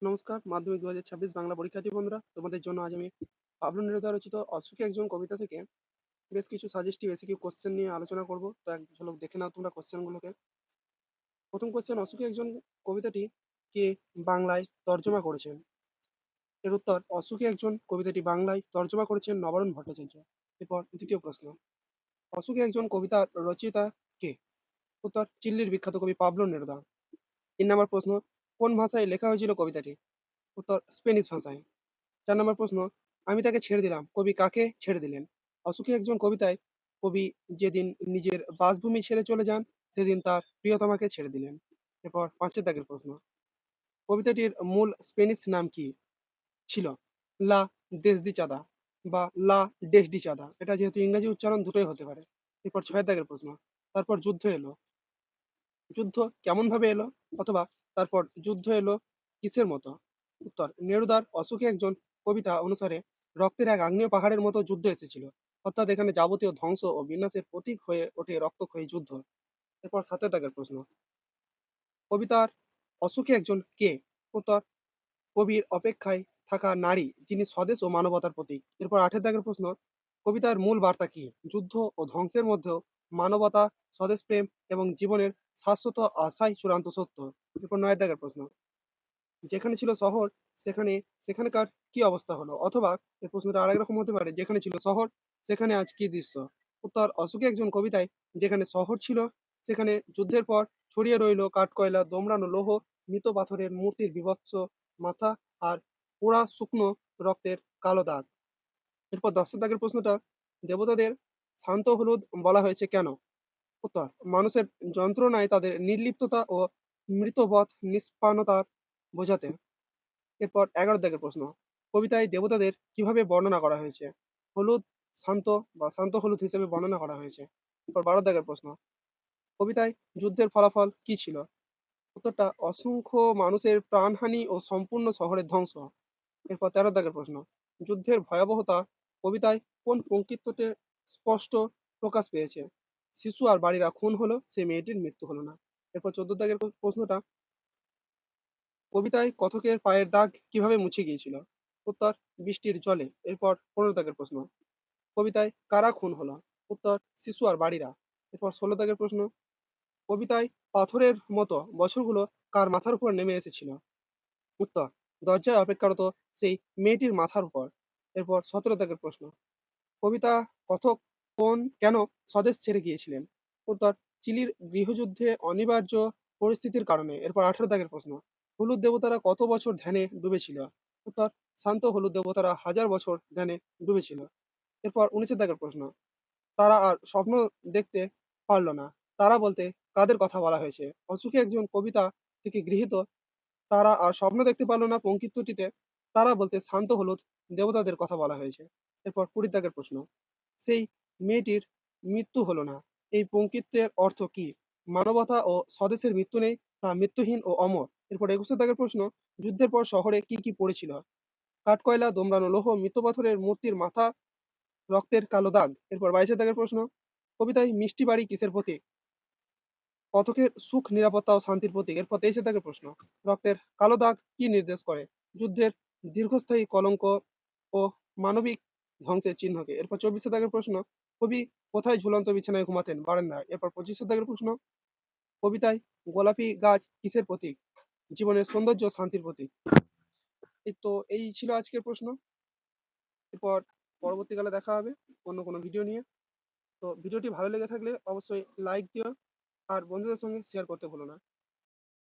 নমস্কার, মাধ্যমিক ২০২৬ বাংলা পরীক্ষার্থী বন্ধুরা, তোমাদের জন্য আজ আমি পাবলো নেরুদা রচিত অসুখী একজন কবিতা থেকে বেশ কিছু সাজেস্টিভ এসিকিউ কোশ্চেন নিয়ে আলোচনা করব। তো এক ঝলক দেখে নাও তোমরা কোশ্চেনগুলোকে। প্রথম কোশ্চেন, অসুখী একজন কবিতাটি কে বাংলায় তর্জমা করেছেন? এর উত্তর, অসুখী একজন কবিতাটি বাংলায় তর্জমা করেছেন নবারুণ ভট্টাচার্য। এরপর দ্বিতীয় প্রশ্ন, অসুখী একজন কবিতার রচয়িতা কে? উত্তর, চিল্লির বিখ্যাত কবি পাবলো নেরুদা। ৩ নম্বর প্রশ্ন, কোন ভাষায় লেখা হয়েছিল কবিতাটি? উত্তর, স্প্যানিশ ভাষায়। ৪ নম্বর প্রশ্ন, আমি তাকে ছেড়ে দিলাম, কবি কাকে ছেড়ে দিলেন? অসুখী একজন কবিতায় কবি যেদিন নিজের বাসভূমি ছেড়ে চলে যান, সেদিন তার প্রিয়তমাকে ছেড়ে দিলেন। এরপর ৫ দাগের প্রশ্ন, কবিতাটির মূল স্প্যানিশ নাম কি ছিল? লা দেসদিচাদা বা লা ডেসডিচাদা। এটা যেহেতু ইংরেজি উচ্চারণ দুটোই হতে পারে। এরপর ৬ দাগের প্রশ্ন, তারপর যুদ্ধ এলো, যুদ্ধ কেমন ভাবে এলো, অথবা তারপর যুদ্ধ এলো কিসের মতো? উত্তর, নেরুদার অসুখী একজন কবিতা অনুসারে রক্তের এক আগ্নেয় পাহাড়ের মতো যুদ্ধ এসেছিল, অর্থাৎ এখানে যাবতীয় ধ্বংস ও বিনাশের প্রতীক হয়ে ওঠে রক্তক্ষয়ী যুদ্ধ। এরপর ৭ দাগের প্রশ্ন, কবিতার অসুখী একজন কে? উত্তর, কবির অপেক্ষায় থাকা নারী, যিনি স্বদেশ ও মানবতার প্রতীক। এরপর ৮ দাগের প্রশ্ন, কবিতার মূল বার্তা কি? যুদ্ধ ও ধ্বংসের মধ্যেও মানবতা, স্বদেশপ্রেম এবং জীবনের শাশ্বত আশাই চূড়ান্ত সত্য। এরপর ৯ দাগের প্রশ্ন, যেখানে ছিল শহর, সেখানে সেখানকার কি অবস্থা হলো? অথবা এই প্রশ্নটা আরেক রকম হতে পারে, যেখানে ছিল শহর, সেখানে আজ কি দৃশ্য? উত্তর, অশোকে একজন কবিতায় যেখানে শহর ছিল, সেখানে যুদ্ধের পর ছড়িয়ে রইল কাঠকয়লা, দোমড়ানো লৌহ, মৃত পাথরের মূর্তির বীভৎস মাথা আর পোড়া শুকনো রক্তের কালো দাগ। এরপর ১০ দাগের প্রশ্নটা, দেবতাদের শান্ত হলুদ বলা হয়েছে কেন? উত্তর, মানুষের যন্ত্রণায় তাদের নির্লিপ্ততা ও মৃতবৎ নিষ্পানতা বোঝাতে। এরপর ১১ দাগের প্রশ্ন, কবিতায় দেবতাদের কিভাবে বর্ণনা করা হয়েছে? হলুদ, শান্ত বা শান্ত হলুদ হিসেবে বর্ণনা করা হয়েছে। এরপর ১২ দাগের প্রশ্ন, কবিতায় যুদ্ধের ফলাফল কি ছিল? উত্তরটা, অসংখ্য মানুষের প্রাণহানি ও সম্পূর্ণ শহরের ধ্বংস। এরপর ১৩ দাগের প্রশ্ন, যুদ্ধের ভয়াবহতা কবিতায় কোন পঙ্ক্তিত্বতে স্পষ্ট প্রকাশ পেয়েছে? শিশু আর বাড়িরা খুন হলো, সে মেয়েটির মৃত্যু হলো না। এরপর ১৪ দাগের প্রশ্নটা, কবিতায় কথকের পায়ের দাগ কিভাবে মুছে গিয়েছিল? উত্তর, বৃষ্টির জলে। এরপর ১৫ দাগের প্রশ্ন, কবিতায় কারা খুন হলো? উত্তর, শিশু আর বাড়িরা। এরপর ১৬ দাগের প্রশ্ন, কবিতায় পাথরের মতো বছরগুলো কার মাথার উপর নেমে এসেছিল? উত্তর, দরজায় অপেক্ষারত সেই মেয়েটির মাথার উপর। এরপর ১৭ দাগের প্রশ্ন, কবিতা কথক কেন স্বদেশ ছেড়ে গিয়েছিলেন? উত্তর, চিলির গৃহযুদ্ধে অনিবার্য পরিস্থিতির কারণে। এরপর ১৮ দাগের প্রশ্ন, হলুদ দেবতারা কত বছর ধ্যানে ডুবেছিল? উত্তর, শান্ত হলুদ দেবতারা ১০০০ বছর ধ্যানে ডুবেছিল। এরপর ১৯ দাগের প্রশ্ন, তারা আর স্বপ্ন দেখতে পারল না, তারা বলতে কাদের কথা বলা হয়েছে? অসুখী একজন কবিতা থেকে গৃহীত তারা আর স্বপ্ন দেখতে পারল না পঙ্ক্তিত্বটিতে তারা বলতে শান্ত হলুদ দেবতাদের কথা বলা হয়েছে। এরপর ২০ দাগের প্রশ্ন, সেই মেয়েটির মৃত্যু হলো না, এই পঙ্ক্তিত্বের অর্থ কি? মানবতা ও স্বদেশের মৃত্যু নেই, তা মৃত্যুহীন ও অমর। এরপর ২১ দাগের প্রশ্ন, যুদ্ধের পর শহরে কি কি পড়েছিল? কাঠকয়লা, দোমড়ানো লৌহ, মৃৎপাথরের মূর্তির মাথা, রক্তের কালো দাগ। এরপর ২২ দাগের প্রশ্ন, কবিতায় মিষ্টি বাড়ি কিসের প্রতীক? কথকের সুখ, নিরাপত্তা ও শান্তির প্রতীক। এরপর ২৩ দাগের প্রশ্ন, রক্তের কালো দাগ কি নির্দেশ করে? যুদ্ধের দীর্ঘস্থায়ী কলঙ্ক ও মানবিক ধ্বংসের চিহ্নকে। এরপর ২৪ দাগের প্রশ্ন, কবি কোথায় ঝুলন্ত বিছানায় ঘুমাতেন? বারান্দায়। এরপর ২৫ দাগের প্রশ্ন, কবিতায় গোলাপি গাছ কিসের প্রতীক? জীবনের সৌন্দর্য ও শান্তির প্রতীক। এই ছিল আজকের প্রশ্ন। এরপর পরবর্তীকালে দেখা হবে অন্য কোনো ভিডিও নিয়ে। তো ভিডিওটি ভালো লেগে থাকলে অবশ্যই লাইক দিও আর বন্ধুদের সঙ্গে শেয়ার করতে ভুলো না।